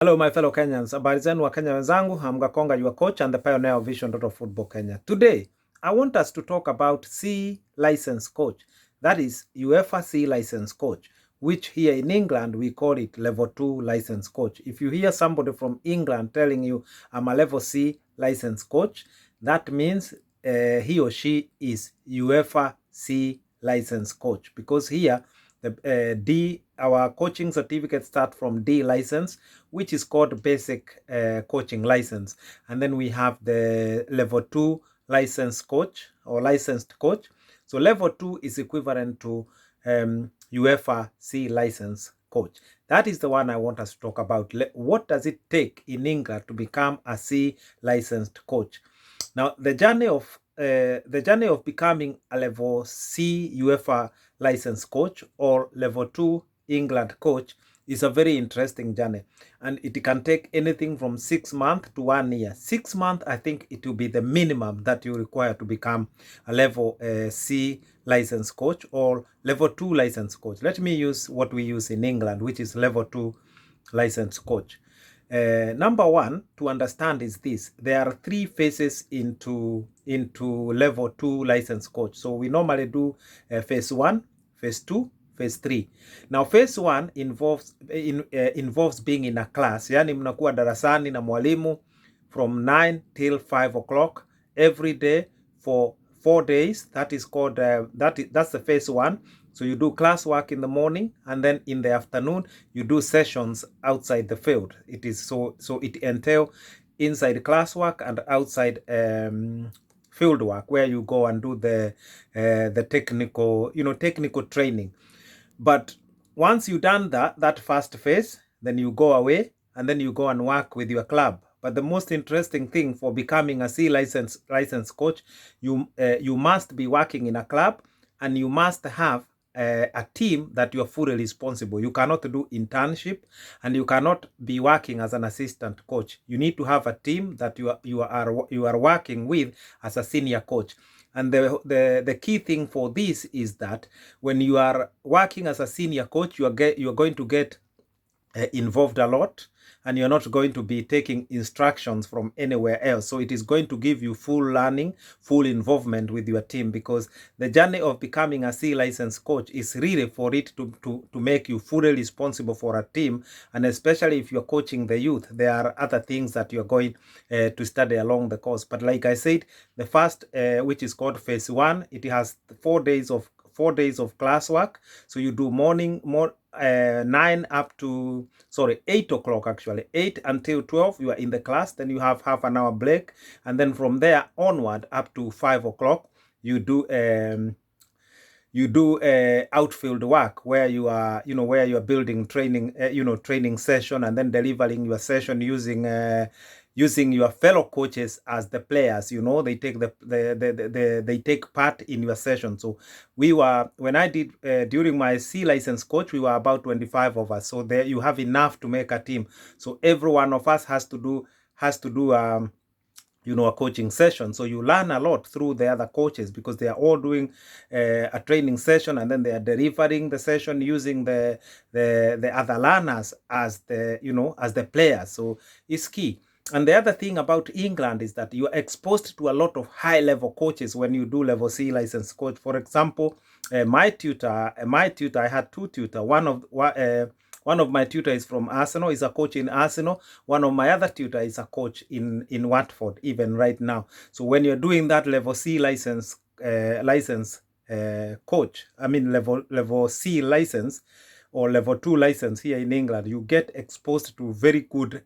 Hello my fellow Kenyans, habari zenu wa Kenya wenzangu. I'm Gakonga, your coach and the pioneer of Vision Football Kenya. Today, I want us to talk about C license coach. That is UEFA C license coach, which here in England we call it level 2 license coach. If you hear somebody from England telling you I'm a level C license coach, that means he or she is UEFA C license coach, because here our coaching certificate start from D license, which is called basic coaching license, and then we have the level 2 license coach or licensed coach. So level 2 is equivalent to UEFA C license coach. That is the one I want us to talk about. What does it take in England to become a C licensed coach? Now, the journey of becoming a level C UEFA license coach or level 2 England coach is a very interesting journey, and it can take anything from 6 months to 1 year. 6 months, I think it will be the minimum that you require to become a level C license coach or level 2 license coach. Let me use what we use in England, which is level 2 license coach. Number one to understand is this: there are 3 phases into level 2 license coach. So we normally do phase 1, phase 2, phase 3. Now phase 1 involves being in a class, yani mnakuwa darasani na mwalimu from 9 till 5 o'clock every day for 4 days. That is called that's the phase 1. So you do class work in the morning, and then in the afternoon you do sessions outside the field. It is so it entails inside classwork and outside field work, where you go and do the technical training. But once you've done that first phase, then you go away and then you go and work with your club. But the most interesting thing for becoming a C license coach, you must be working in a club, and you must have a team that you are fully responsible. You cannot do internship, and you cannot be working as an assistant coach. You need to have a team that you are working with as a senior coach. And the key thing for this is that when you are working as a senior coach, you are going to get involved a lot, and you're not going to be taking instructions from anywhere else. So it is going to give you full learning, full involvement with your team, because the journey of becoming a C license coach is really for it to make you fully responsible for a team. And especially if you're coaching the youth, there are other things that you're going to study along the course. But like I said, the first, which is called phase 1, it has 4 days of classwork. So you do 9 up to 8 o'clock, actually 8 until 12 you are in the class. Then you have half an hour break, and then from there onward up to 5 o'clock you do outfield work, where you are building training training session, and then delivering your session using your fellow coaches as the players. They take they take part in your session. So when I did during my C license coach, we were about 25 of us. So there you have enough to make a team. So every one of us has to do a coaching session. So you learn a lot through the other coaches, because they are all doing a training session, and then they are delivering the session using the other learners as the players. So it's key. And the other thing about England is that you are exposed to a lot of high-level coaches when you do level C license coach. For example, my tutor, I had 2 tutors. One of my tutors is from Arsenal, is a coach in Arsenal. One of my other tutors is a coach in Watford, even right now. So when you're doing that level C license coach, level C license or level 2 license here in England, you get exposed to very good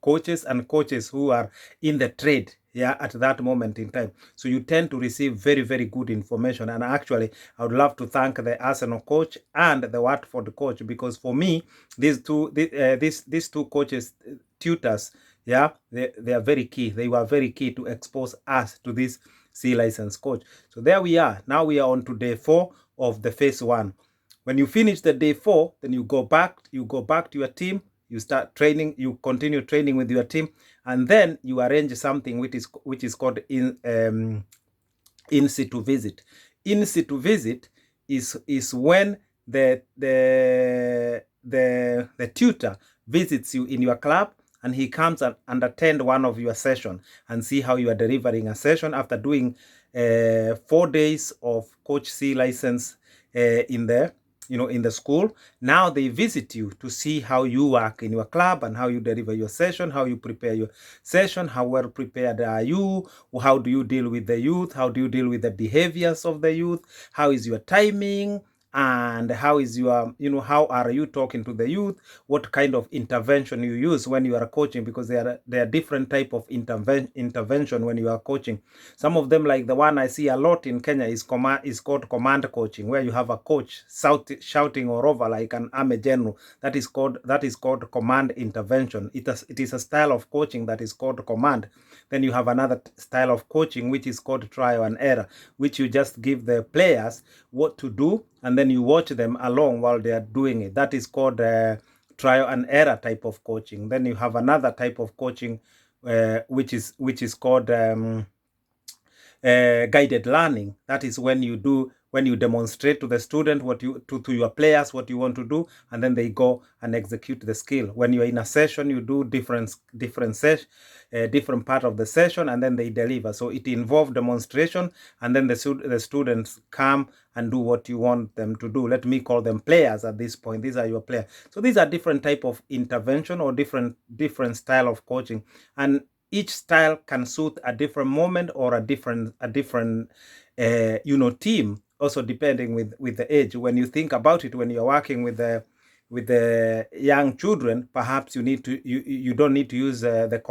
coaches, and coaches who are in the trade at that moment in time. So you tend to receive very, very good information. And actually, I would love to thank the Arsenal coach and the Watford coach, because for me, these two coaches, tutors, they are very key. They were very key to expose us to this C license coach. So there we are. Now we are on to day 4 of the phase 1. When you finish the day 4, then you go back to your team, you start training, you continue training with your team, and then you arrange something which is called in situ visit. In situ visit is when the tutor visits you in your club, and he comes and attend one of your session and see how you are delivering a session after doing 4 days of Coach C license in the school. Now they visit you to see how you work in your club and how you deliver your session, how you prepare your session, how well prepared are you, how do you deal with the youth, how do you deal with the behaviors of the youth, how is your timing, and how is your, how are you talking to the youth, what kind of intervention you use when you are coaching, because there are different type of intervention when you are coaching. Some of them, like the one I see a lot in Kenya, is called command coaching, where you have a coach shouting all over like an army general. That is called command intervention. It is a style of coaching that is called command. Then you have another style of coaching which is called trial and error, which you just give the players what to do and then you watch them along while they are doing it. That is called trial and error type of coaching. Then you have another type of coaching which is called guided learning. That is when you demonstrate to the student what you to your players what you want to do, and then they go and execute the skill. When you're in a session, you do different part of the session, and then they deliver. So it involves demonstration, and then the students come and do what you want them to do. Let me call them players at this point. These are your players. So these are different type of intervention or different style of coaching, and each style can suit a different moment or a different team, also depending with the age. When you think about it, when you're working with the young children, perhaps you don't need to use the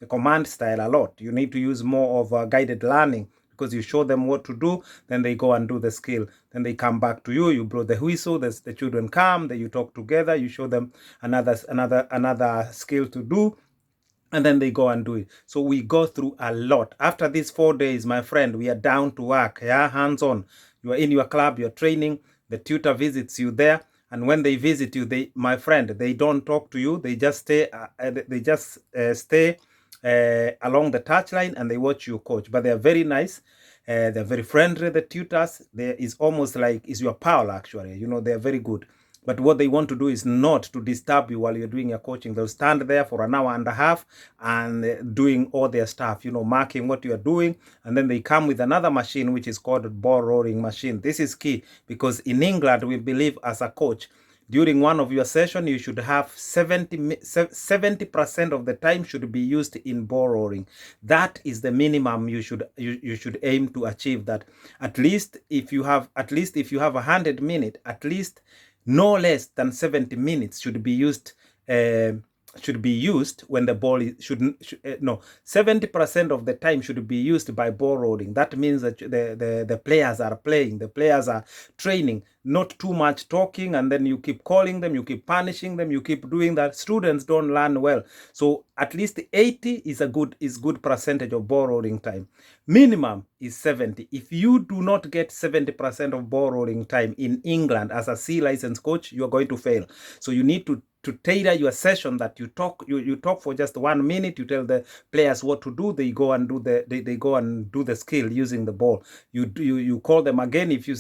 command style a lot. You need to use more of guided learning, because you show them what to do, then they go and do the skill, then they come back to you, you blow the whistle, the children come, then you talk together, you show them another skill to do, and then they go and do it. So we go through a lot. After these 4 days, my friend, we are down to work, hands-on. You are in your club, you're training, the tutor visits you there, and when they visit you, my friend, they don't talk to you, they just stay along the touchline and they watch you coach. But they're very nice, they're very friendly, the tutors. There is almost like is your pal, actually. They're very good. But what they want to do is not to disturb you while you're doing your coaching. They'll stand there for an hour and a half and doing all their stuff, marking what you're doing. And then they come with another machine, which is called a ball rolling machine. This is key, because in England, we believe as a coach, during one of your sessions, you should have 70% of the time should be used in ball rolling. That is the minimum you should aim to achieve. That at least if you have 100 minutes, at least no less than 70 minutes should be used when the ball is 70% of the time should be used by ball rolling. That means that the players are playing, the players are training, not too much talking, and then you keep calling them, you keep punishing them, you keep doing that. Students don't learn well. So at least 80 is good percentage of ball rolling time. Minimum is 70. If you do not get 70% of ball rolling time in England as a C license coach, you are going to fail. So you need to tailor your session, that you talk for just 1 minute, you tell the players what to do, they go and do the skill using the ball. You call them again if you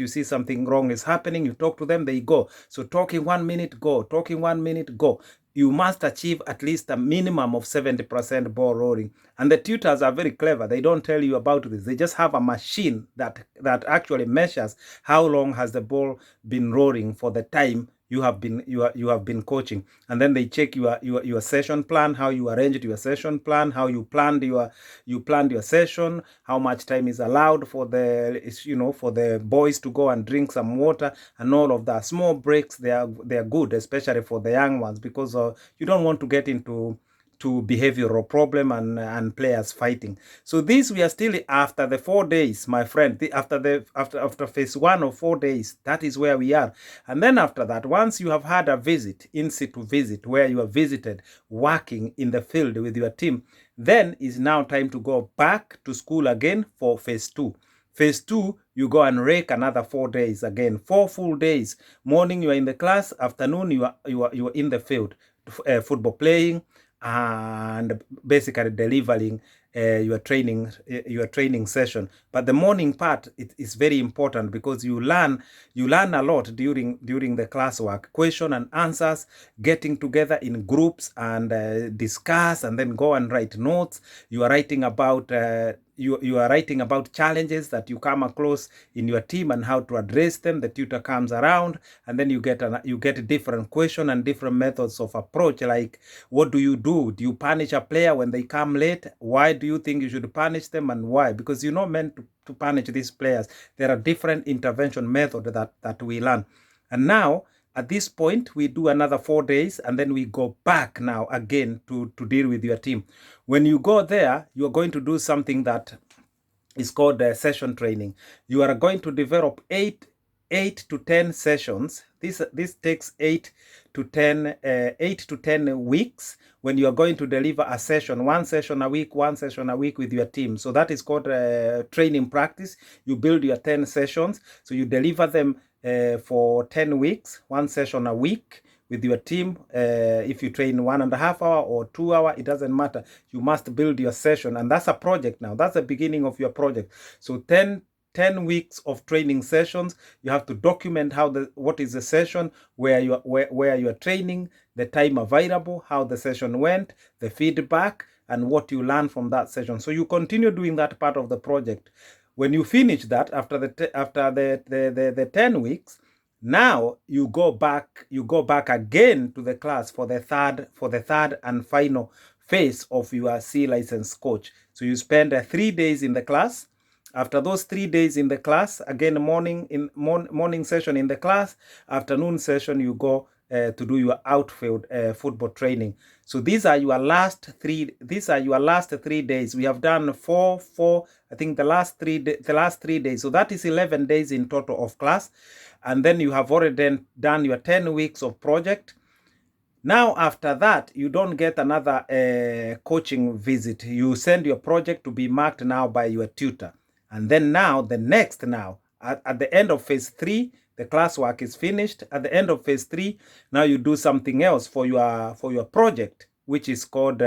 see something wrong is happening, you talk to them, they go. So talking 1 minute, go, talking 1 minute, go. You must achieve at least a minimum of 70% ball rolling. And the tutors are very clever. They don't tell you about this. They just have a machine that actually measures how long has the ball been rolling for the time you have been coaching. And then they check your session plan, how you arranged your session plan, how you planned your session, how much time is allowed for the boys to go and drink some water, and all of that. Small breaks, they are good, especially for the young ones, because you don't want to get into behavioral problem and players fighting. So this, we are still after the 4 days, my friend. After phase 1 of 4 days, that is where we are. And then after that, once you have had a visit, in situ visit, where you have visited, working in the field with your team, then is now time to go back to school again for phase 2. Phase 2, you go and rake another 4 days again, 4 full days. Morning you are in the class, afternoon you are in the field, football playing, and basically delivering your training session. But the morning part, it is very important because you learn a lot during the classwork, question and answers, getting together in groups and discuss, and then go and write notes. You are writing about you are writing about challenges that you come across in your team and how to address them. The tutor comes around, and then you get different question and different methods of approach. Like, what do? Do you punish a player when they come late? Why do you think you should punish them, and why? Because you're not meant to punish these players. There are different intervention methods that we learn. And now, at this point, we do another 4 days, and then we go back now again to deal with your team. When you go there, you are going to do something that is called session training. You are going to develop 8 to 10 sessions. This takes 8 to 10 weeks, when you are going to deliver a session, one session a week with your team. So that is called training practice. You build your 10 sessions, so you deliver them for 10 weeks, one session a week with your team. If you train 1.5 hours or 2 hours, it doesn't matter. You must build your session, and that's a project now. That's the beginning of your project. So 10 weeks of training sessions. You have to document what is the session, where you are training, the time available, how the session went, the feedback, and what you learn from that session. So you continue doing that part of the project. When you finish that, after the 10 weeks, now you go back again to the class for the third and final phase of your C license coach. So you spend 3 days in the class. After those 3 days in the class, again, morning session in the class, afternoon session, you go to do your outfield football training. So these are your last 3 days. We have done four, I think the last 3 days. So that is 11 days in total of class. And then you have already done your 10 weeks of project. Now, after that, you don't get another coaching visit. You send your project to be marked now by your tutor. And then now, at the end of phase 3, the classwork is finished. At the end of phase 3, now you do something else for your project, which is called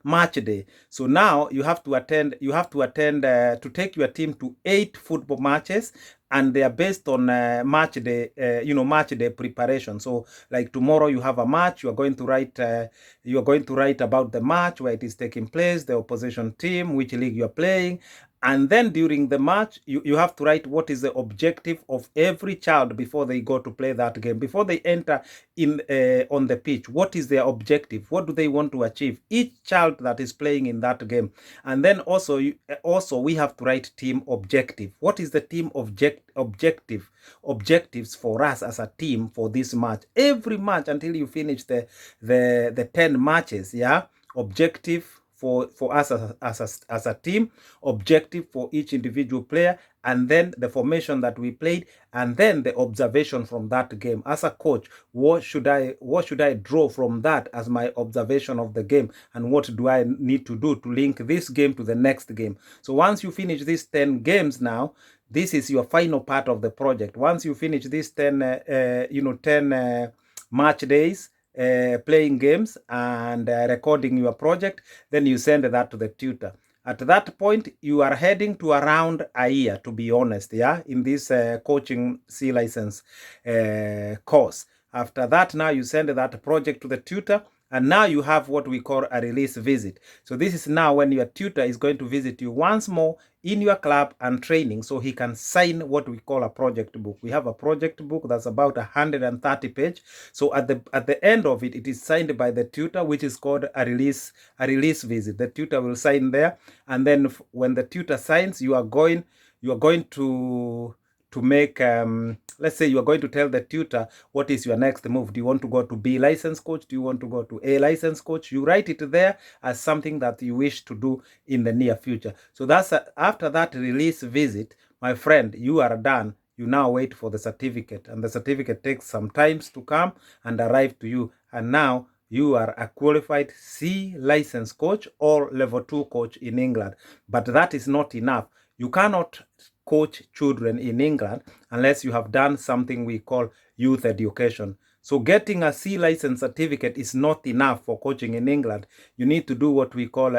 match day. So now you have to attend to take your team to 8 football matches, and they are based on match day preparation. So like tomorrow you have a match, you are going to write about the match, where it is taking place, the opposition team, which league you are playing. And then during the match, you have to write what is the objective of every child before they go to play that game, before they enter in on the pitch. What is their objective? What do they want to achieve? Each child that is playing in that game. And then also we have to write team objective. What is the team objectives for us as a team for this match? Every match until you finish the 10 matches, yeah? Objective for us as a team, objective for each individual player, and then the formation that we played, and then the observation from that game. As a coach, what should I draw from that as my observation of the game, and what do I need to do to link this game to the next game? So once you finish these 10 games now, this is your final part of the project. Once you finish these 10 match days, playing games and recording your project, then you send that to the tutor. At that point, you are heading to around a year, to be honest, yeah, in this coaching C license course. After that, now you send that project to the tutor, and now you have what we call a release visit. So this is now when your tutor is going to visit you once more in your club and training, so he can sign what we call a project book. We have a project book that's about 130 pages. So at the end of it, it is signed by the tutor, which is called a release visit. The tutor will sign there, and then when the tutor signs, you are going to make, let's say you are going to tell the tutor what is your next move. Do you want to go to B license coach? Do you want to go to A license coach? You write it there as something that you wish to do in the near future. So that's after that release visit, my friend, you are done. You now wait for the certificate, and the certificate takes some time to come and arrive to you. And now you are a qualified C license coach or level 2 coach in England. But that is not enough. You cannot coach children in England unless you have done something we call youth education. So getting a C license certificate is not enough for coaching in England. You need to do what we call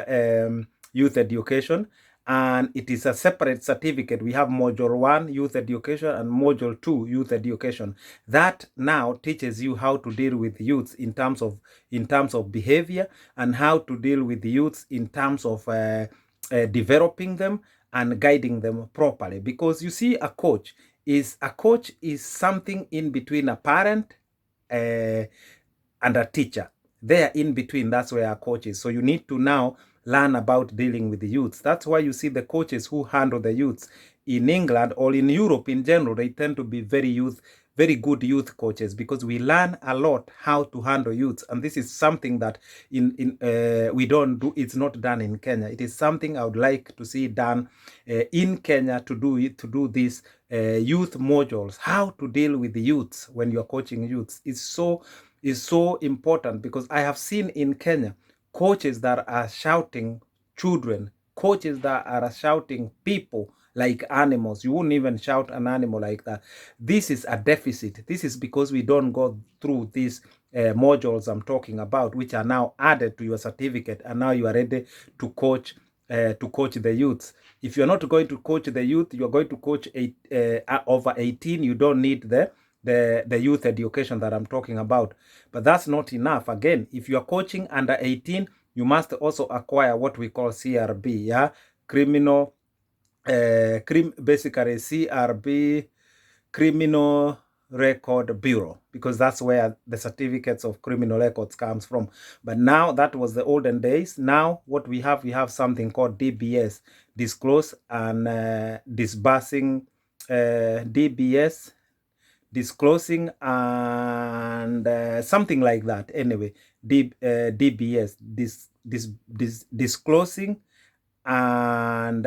youth education, and it is a separate certificate. We have module 1 youth education and module 2 youth education. That now teaches you how to deal with youths in terms of behavior, and how to deal with youths in terms of developing them and guiding them properly. Because you see, a coach is something in between a parent and a teacher. There in between, that's where a coach is. So you need to now learn about dealing with the youths. That's why you see the coaches who handle the youths in England or in Europe in general, they tend to be very good youth coaches, because we learn a lot how to handle youths. And this is something that we don't do. It's not done in Kenya. It is something I would like to see done in Kenya, to do these youth modules. How to deal with the youths when you're coaching youths is so important, because I have seen in Kenya coaches that are shouting children, coaches that are shouting people like animals. You wouldn't even shout an animal like that. This is a deficit. This is because we don't go through these modules I'm talking about, which are now added to your certificate, and now you are ready to coach the youths. If you're not going to coach the youth, you're going to coach over 18. You don't need the youth education that I'm talking about. But that's not enough. Again, if you're coaching under 18, you must also acquire what we call CRB, yeah, basically CRB, Criminal Record Bureau, because that's where the certificates of criminal records comes from. But now, that was the olden days. Now what we have something called DBS, disclose and disbursing, DBS, disclosing and something like that. Anyway, DBS, disclosing and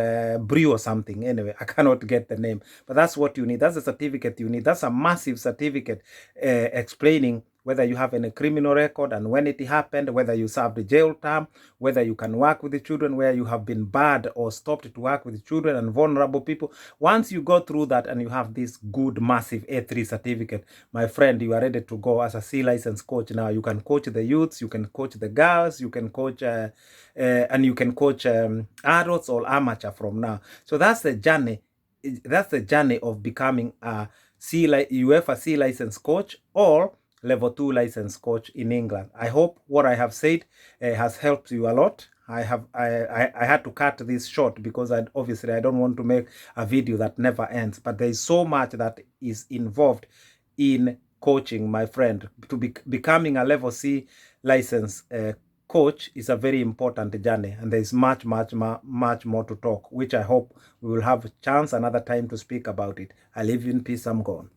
brew or something. Anyway, I cannot get the name, but that's what you need. That's the certificate you need. That's a massive certificate explaining whether you have any criminal record and when it happened, whether you served a jail term, whether you can work with the children, where you have been barred or stopped to work with children and vulnerable people. Once you go through that and you have this good massive A3 certificate, my friend, you are ready to go as a C license coach. Now you can coach the youths, you can coach the girls, you can coach and you can coach adults or amateur from now. So that's the journey. That's the journey of becoming a UEFA C license coach or level 2 license coach in England. I hope what I have said has helped you a lot. I had to cut this short because obviously I don't want to make a video that never ends. But there is so much that is involved in coaching, my friend. To becoming a level C license coach is a very important journey, and there is much more to talk, which I hope we will have a chance another time to speak about it. I leave you in peace. I'm gone.